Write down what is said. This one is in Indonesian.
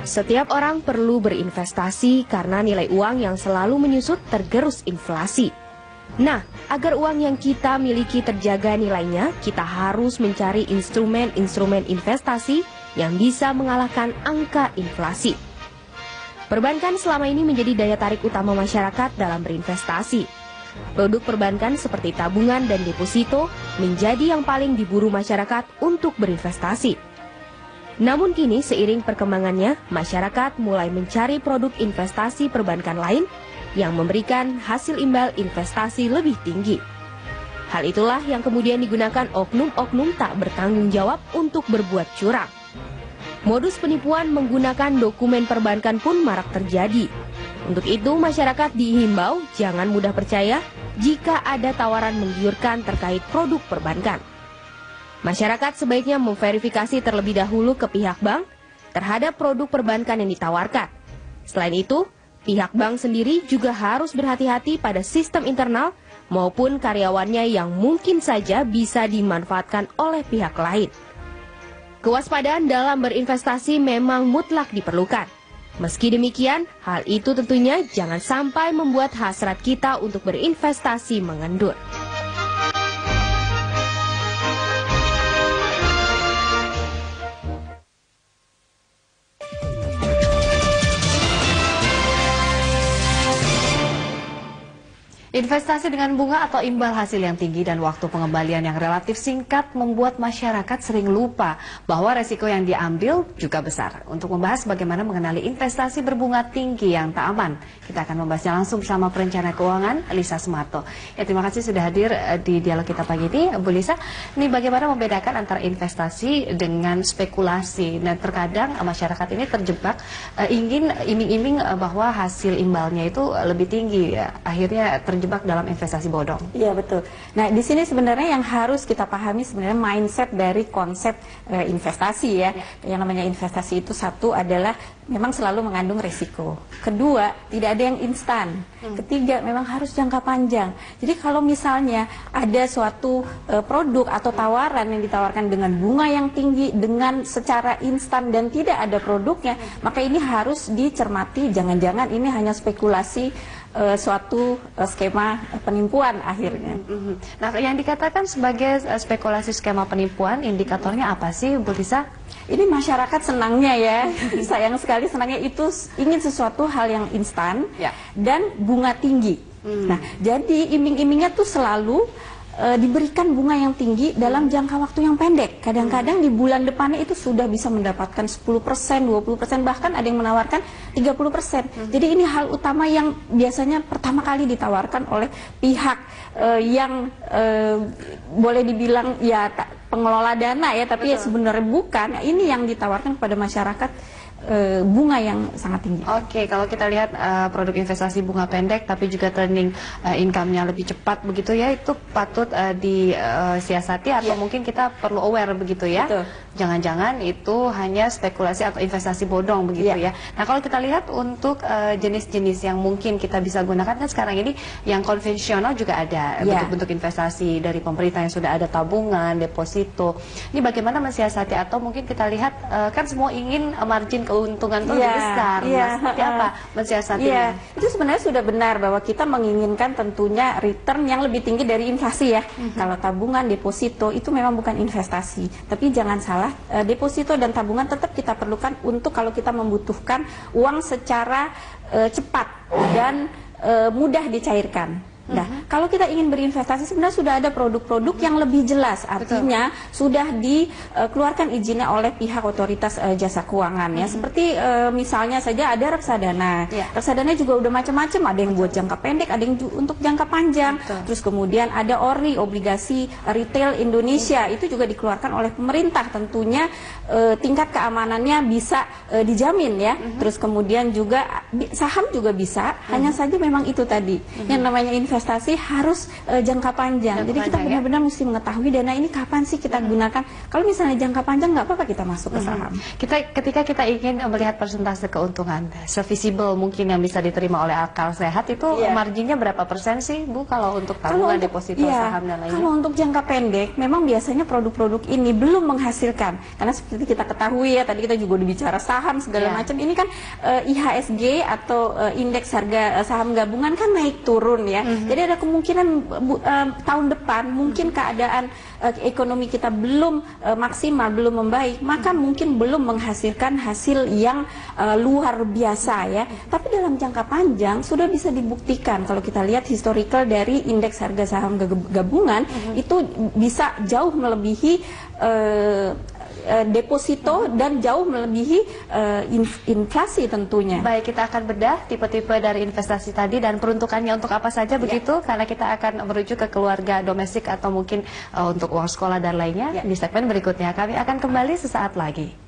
Setiap orang perlu berinvestasi karena nilai uang yang selalu menyusut tergerus inflasi. Nah, agar uang yang kita miliki terjaga nilainya, kita harus mencari instrumen-instrumen investasi yang bisa mengalahkan angka inflasi. Perbankan selama ini menjadi daya tarik utama masyarakat dalam berinvestasi. Produk perbankan seperti tabungan dan deposito menjadi yang paling diburu masyarakat untuk berinvestasi. Namun kini seiring perkembangannya, masyarakat mulai mencari produk investasi perbankan lain yang memberikan hasil imbal investasi lebih tinggi. Hal itulah yang kemudian digunakan oknum-oknum tak bertanggung jawab untuk berbuat curang. Modus penipuan menggunakan dokumen perbankan pun marak terjadi. Untuk itu, masyarakat dihimbau jangan mudah percaya jika ada tawaran menggiurkan terkait produk perbankan. Masyarakat sebaiknya memverifikasi terlebih dahulu ke pihak bank terhadap produk perbankan yang ditawarkan. Selain itu, pihak bank sendiri juga harus berhati-hati pada sistem internal maupun karyawannya yang mungkin saja bisa dimanfaatkan oleh pihak lain. Kewaspadaan dalam berinvestasi memang mutlak diperlukan. Meski demikian, hal itu tentunya jangan sampai membuat hasrat kita untuk berinvestasi mengendur. Investasi dengan bunga atau imbal hasil yang tinggi dan waktu pengembalian yang relatif singkat membuat masyarakat sering lupa bahwa resiko yang diambil juga besar. Untuk membahas bagaimana mengenali investasi berbunga tinggi yang tak aman, kita akan membahasnya langsung bersama perencana keuangan Lisa Sumarto. Ya, terima kasih sudah hadir di dialog kita pagi ini, Bu Lisa. Ini bagaimana membedakan antara investasi dengan spekulasi? Dan terkadang masyarakat ini terjebak ingin iming-iming bahwa hasil imbalnya itu lebih tinggi, ya. Akhirnya terjebak dalam investasi bodong. Iya, betul. Nah, di sini sebenarnya yang harus kita pahami sebenarnya mindset dari konsep investasi, ya. Yang namanya investasi itu satu adalah memang selalu mengandung risiko. Kedua, tidak ada yang instan. Ketiga, memang harus jangka panjang. Jadi kalau misalnya ada suatu produk atau tawaran yang ditawarkan dengan bunga yang tinggi, dengan secara instan dan tidak ada produknya, maka ini harus dicermati, jangan-jangan ini hanya spekulasi suatu skema penipuan akhirnya. Nah, yang dikatakan sebagai spekulasi skema penipuan, indikatornya apa sih, Bu Lisa? Ini masyarakat senangnya, ya, sayang sekali senangnya itu ingin sesuatu hal yang instan, ya, dan bunga tinggi. Nah, jadi iming-imingnya tuh selalu diberikan bunga yang tinggi dalam jangka waktu yang pendek. Kadang-kadang di bulan depannya itu sudah bisa mendapatkan 10%, 20%, bahkan ada yang menawarkan 30%. Jadi ini hal utama yang biasanya pertama kali ditawarkan oleh pihak yang boleh dibilang ya pengelola dana, ya, tapi ya sebenarnya bukan. Ini yang ditawarkan kepada masyarakat, bunga yang sangat tinggi. Oke, kalau kita lihat produk investasi bunga pendek tapi juga turning income-nya lebih cepat begitu, ya, itu patut disiasati atau mungkin kita perlu aware begitu, ya. Jangan-jangan itu hanya spekulasi atau investasi bodong begitu, ya. Nah, kalau kita lihat untuk jenis-jenis yang mungkin kita bisa gunakan, kan sekarang ini yang konvensional juga ada bentuk-bentuk investasi dari pemerintah yang sudah ada tabungan, deposito. Ini bagaimana mensiasati atau mungkin kita lihat kan semua ingin margin keuntungan itu lebih besar. Seperti apa mensiasatinya? Itu sebenarnya sudah benar bahwa kita menginginkan tentunya return yang lebih tinggi dari inflasi, ya. Kalau tabungan, deposito itu memang bukan investasi. Tapi jangan salah, deposito dan tabungan tetap kita perlukan untuk kalau kita membutuhkan uang secara cepat dan mudah dicairkan. Nah, kalau kita ingin berinvestasi sebenarnya sudah ada produk-produk yang lebih jelas, artinya sudah dikeluarkan izinnya oleh pihak otoritas jasa keuangan, ya. Seperti misalnya saja ada reksadana. Reksadana juga udah macam-macam, ada yang buat jangka pendek, ada yang untuk jangka panjang. Terus kemudian ada ORI, obligasi retail Indonesia, itu juga dikeluarkan oleh pemerintah, tentunya tingkat keamanannya bisa dijamin, ya. Terus kemudian juga saham juga bisa, Hanya saja memang itu tadi, yang namanya investasi harus jangka panjang. Jadi kita benar-benar mesti mengetahui dana ini kapan sih kita gunakan. Kalau misalnya jangka panjang nggak apa-apa kita masuk ke saham. Ketika kita ingin melihat persentase keuntungan sevisible mungkin yang bisa diterima oleh akal sehat itu marginnya berapa persen sih Bu kalau untuk tabungan, deposito, saham dan lainnya? Kalau untuk jangka pendek memang biasanya produk-produk ini belum menghasilkan, karena seperti kita ketahui ya, tadi kita juga udah bicara saham segala macam, ini kan IHSG atau indeks harga saham gabungan kan naik turun ya. Jadi ada kemungkinan tahun depan mungkin keadaan ekonomi kita belum maksimal, belum membaik, maka mungkin belum menghasilkan hasil yang luar biasa ya. Tapi dalam jangka panjang sudah bisa dibuktikan kalau kita lihat historical dari indeks harga saham gabungan itu bisa jauh melebihi deposito dan jauh melebihi inflasi tentunya. Baik, kita akan bedah tipe-tipe dari investasi tadi dan peruntukannya untuk apa saja begitu, karena kita akan merujuk ke keluarga domestik atau mungkin untuk uang sekolah dan lainnya di segmen berikutnya. Kami akan kembali sesaat lagi.